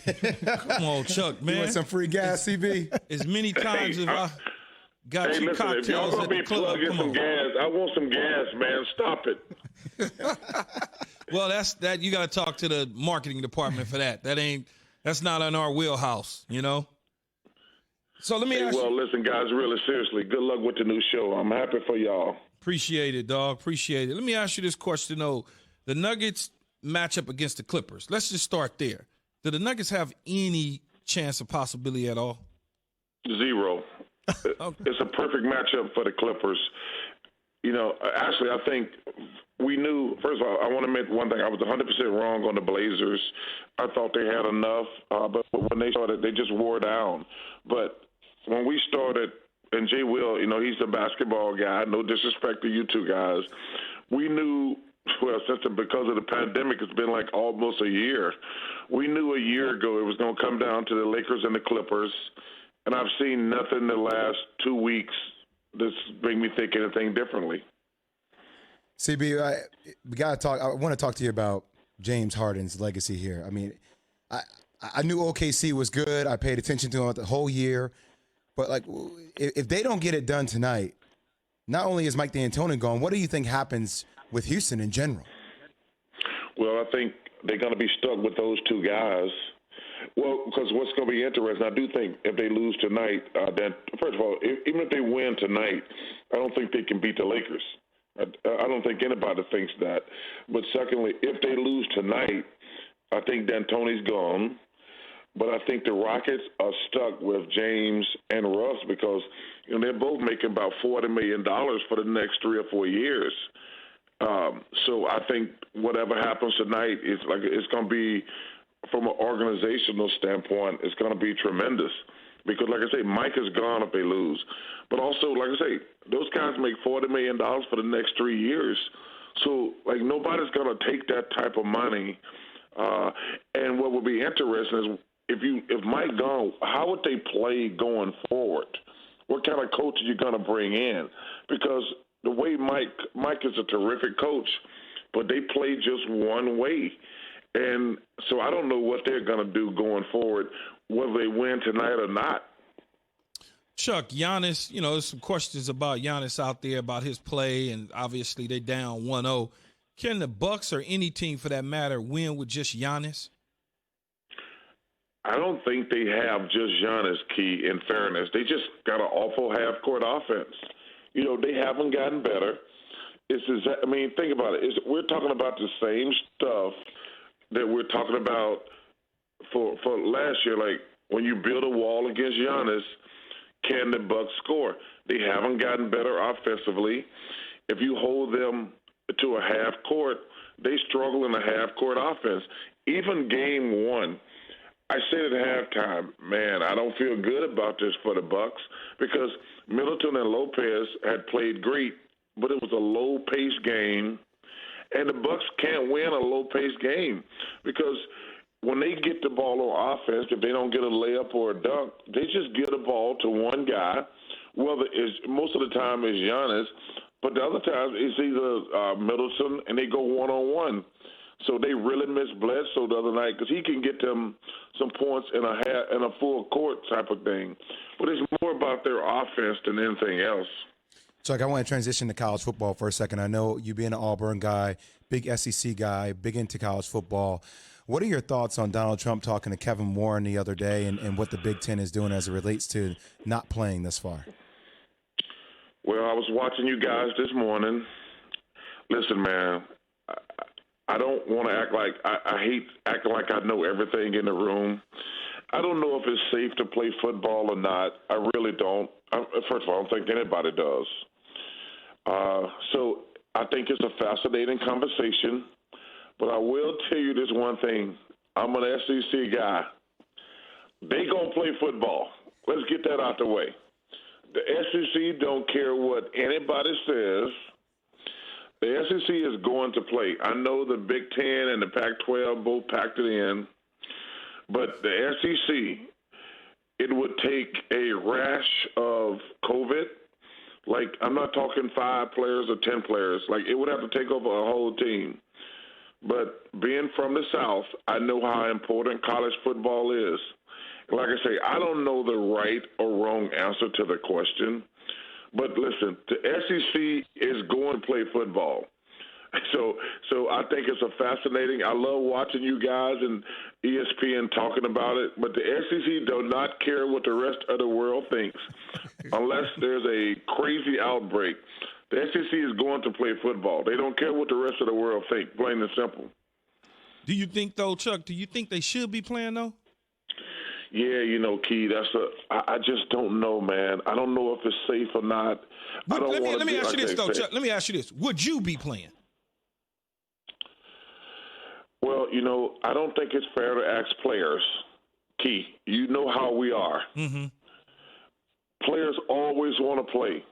Come on, Chuck, man. You want some free gas, CB? As many times as I got you listen, if y'all cocktails gonna at be the club. plugging Come some on. gas, I want some gas, man. Stop it. Well, that you got to talk to the marketing department for that. That's not in our wheelhouse, you know. So let me ask you. Well, listen, guys, really seriously, good luck with the new show. I'm happy for y'all. Appreciate it, dog. Appreciate it. Let me ask you this question, though. The Nuggets match up against the Clippers. Let's just start there. Do the Nuggets have any chance of possibility at all? Zero. Okay. It's a perfect matchup for the Clippers. You know, actually, I think we knew, first of all, I want to admit one thing. I was 100% wrong on the Blazers. I thought they had enough, but when they started, they just wore down. But when we started, and Jay Will, you know, he's the basketball guy. No disrespect to you two guys. We knew, well, because of the pandemic, it's been like almost a year. We knew a year ago it was going to come down to the Lakers and the Clippers, and I've seen nothing the last 2 weeks that's made me think anything differently. CB, we got to talk. I want to talk to you about James Harden's legacy here. I mean, I knew OKC was good. I paid attention to him the whole year. But, like, if they don't get it done tonight, not only is Mike D'Antoni gone, what do you think happens with Houston in general? Well, I think they're going to be stuck with those two guys. Well, because what's going to be interesting, I do think if they lose tonight, then first of all, even if they win tonight, I don't think they can beat the Lakers. I don't think anybody thinks that. But secondly, if they lose tonight, I think D'Antoni's gone. But I think the Rockets are stuck with James and Russ because they're both making about $40 million for the next 3 or 4 years. So I think whatever happens tonight is it's going to be, from an organizational standpoint, it's going to be tremendous. Because, like I say, Mike is gone if they lose. But also, like I say, those guys make $40 million for the next 3 years. So, like, nobody's going to take that type of money. And what would be interesting is if Mike gone, how would they play going forward? What kind of coach are you going to bring in? Because the way Mike is a terrific coach, but they play just one way. And so I don't know what they're going to do going forward, whether they win tonight or not. Chuck, Giannis, there's some questions about Giannis out there, about his play, and obviously they're down 1-0. Can the Bucks or any team for that matter win with just Giannis? I don't think they have just Giannis, Key, in fairness. They just got an awful half-court offense. They haven't gotten better. Think about it. We're talking about the same stuff that we're talking about for last year. Like, when you build a wall against Giannis, can the Bucks score? They haven't gotten better offensively. If you hold them to a half court, they struggle in a half court offense. Even game one, I said at halftime, man, I don't feel good about this for the Bucks because Middleton and Lopez had played great, but it was a low-paced game, and the Bucks can't win a low-paced game because when they get the ball on offense, if they don't get a layup or a dunk, they just get the ball to one guy. Most of the time it's Giannis, but the other times it's either Middleton, and they go one-on-one. So they really missed Bledsoe the other night because he can get them some points in a full court type of thing. But it's more about their offense than anything else. Chuck, I want to transition to college football for a second. I know you being an Auburn guy, big SEC guy, big into college football. What are your thoughts on Donald Trump talking to Kevin Warren the other day and what the Big Ten is doing as it relates to not playing this far? Well, I was watching you guys this morning. Listen, man, I don't want to act like I hate acting like I know everything in the room. I don't know if it's safe to play football or not. I really don't. First of all, I don't think anybody does. So I think it's a fascinating conversation. But I will tell you this one thing. I'm an SEC guy. They going to play football. Let's get that out the way. The SEC don't care what anybody says. The SEC is going to play. I know the Big Ten and the Pac-12 both packed it in, but the SEC, it would take a rash of COVID. Like, I'm not talking 5 players or 10 players. Like, it would have to take over a whole team But being from the South, I know how important college football is. Like I say, I don't know the right or wrong answer to the question. But listen, the SEC is going to play football. So I think it's a fascinating. I love watching you guys and ESPN talking about it. But the SEC does not care what the rest of the world thinks, unless there's a crazy outbreak. The SEC is going to play football. They don't care what the rest of the world think. Plain and simple. Do you think though, Chuck? Do you think they should be playing though? Yeah, Key. I just don't know, man. I don't know if it's safe or not. Let me ask you this though, Chuck. Let me ask you this: would you be playing? Well, I don't think it's fair to ask players. Key, you know how we are. Mm-hmm. Players always want to play.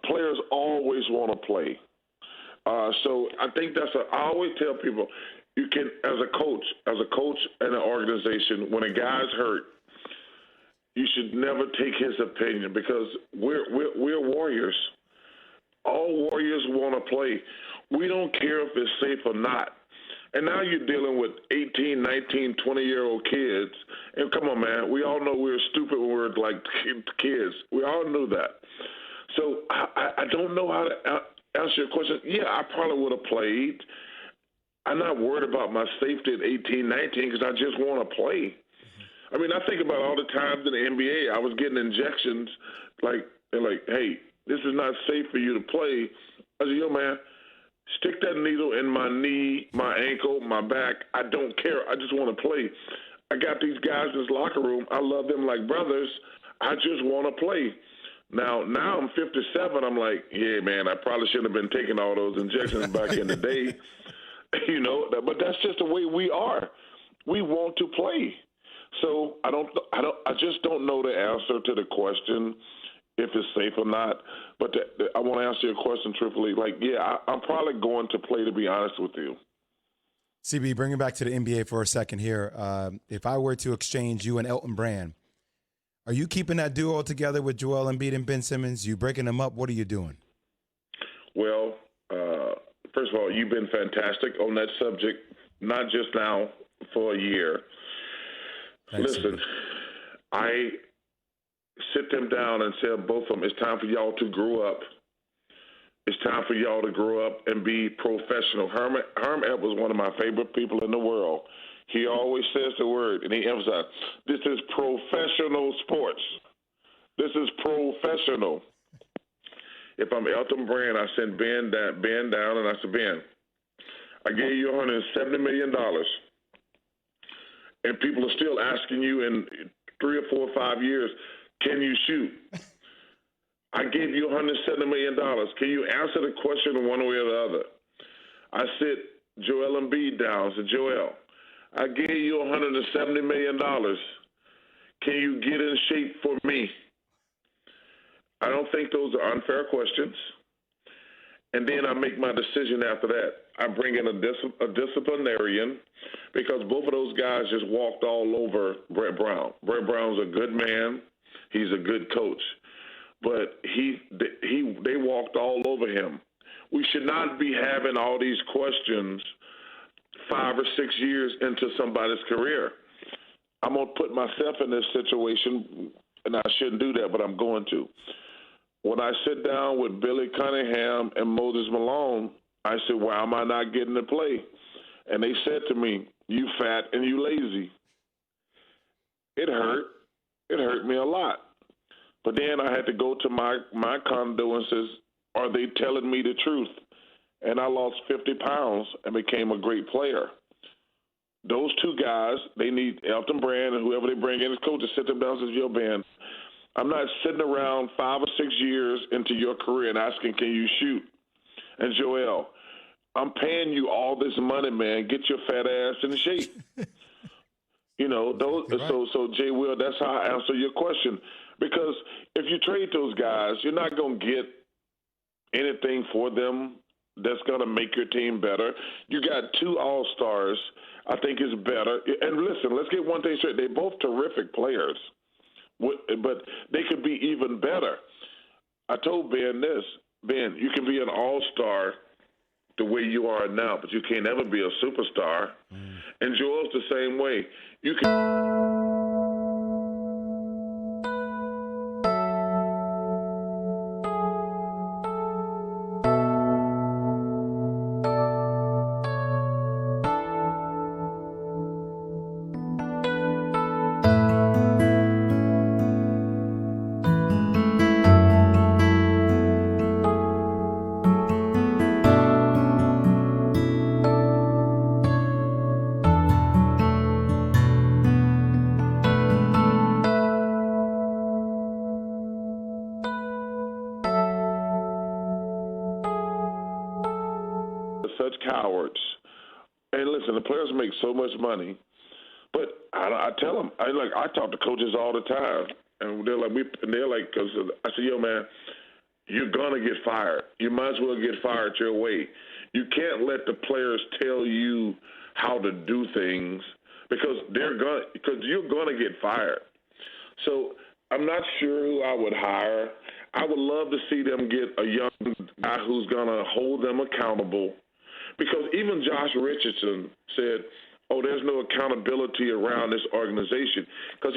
Players always want to play. So I think I always tell people, you can, as a coach and an organization, when a guy's hurt, you should never take his opinion because we're warriors. All warriors want to play. We don't care if it's safe or not. And now you're dealing with 18, 19, 20-year-old kids. And come on, man, we all know we were stupid when we were like kids. We all knew that. So I don't know how to answer your question. Yeah, I probably would have played. I'm not worried about my safety at 18, 19 because I just want to play. I mean, I think about all the times in the NBA I was getting injections they're like, hey, this is not safe for you to play. I said, yo, man, stick that needle in my knee, my ankle, my back. I don't care. I just want to play. I got these guys in this locker room. I love them like brothers. I just want to play. Now I'm 57. I'm like, yeah, man, I probably shouldn't have been taking all those injections back in the day. But that's just the way we are. We want to play. So I just don't know the answer to the question if it's safe or not. But I want to answer your question truthfully. I'm probably going to play, to be honest with you. CB, bring it back to the NBA for a second here. If I were to exchange you and Elton Brand, are you keeping that duo together with Joel Embiid and Ben Simmons? You breaking them up? What are you doing? Well, first of all, you've been fantastic on that subject, not just now, for a year. Thanks, Listen, CB. I sit them down and tell both of them, it's time for y'all to grow up. It's time for y'all to grow up and be professional. Herm Ebb was one of my favorite people in the world. He always says the word, and he emphasizes, this is professional sports. This is professional. If I'm Elton Brand, I send Ben down, and I said, Ben, I gave you $170 million, and people are still asking you in 3 or 4 or 5 years, can you shoot? I gave you $170 million. Can you answer the question one way or the other? I sit Joel Embiid down. I said, Joel, I gave you $170 million. Can you get in shape for me? I don't think those are unfair questions. And then I make my decision after that. I bring in a disciplinarian because both of those guys just walked all over Brett Brown. Brett Brown's a good man. He's a good coach. But they walked all over him. We should not be having all these questions 5 or 6 years into somebody's career. I'm going to put myself in this situation, and I shouldn't do that, but I'm going to. When I sit down with Billy Cunningham and Moses Malone, I said, why am I not getting to play? And they said to me, you fat and you lazy. It hurt. It hurt me a lot. But then I had to go to my condolences. Are they telling me the truth? And I lost 50 pounds and became a great player. Those two guys, they need Elton Brand and whoever they bring in as coach to sit them down and say, yo, Ben, I'm not sitting around 5 or 6 years into your career and asking, can you shoot? And Joel, I'm paying you all this money, man. Get your fat ass in shape. So Jay Will, that's how I answer your question. Because if you trade those guys, you're not going to get anything for them that's going to make your team better. You got 2 all-stars. I think is better. And listen, let's get one thing straight. They're both terrific players, but they could be even better. I told Ben this. Ben, you can be an all-star the way you are now, but you can't ever be a superstar. And Joel's the same way. You can. Such cowards. And listen, the players make so much money, but I tell them, I talk to coaches all the time, and they're like, cause I say, yo, man, you're gonna get fired. You might as well get fired your way. You can't let the players tell you how to do things because you're gonna get fired. So I'm not sure who I would hire. I would love to see them get a young guy who's gonna hold them accountable. Because even Josh Richardson said, there's no accountability around this organization. Because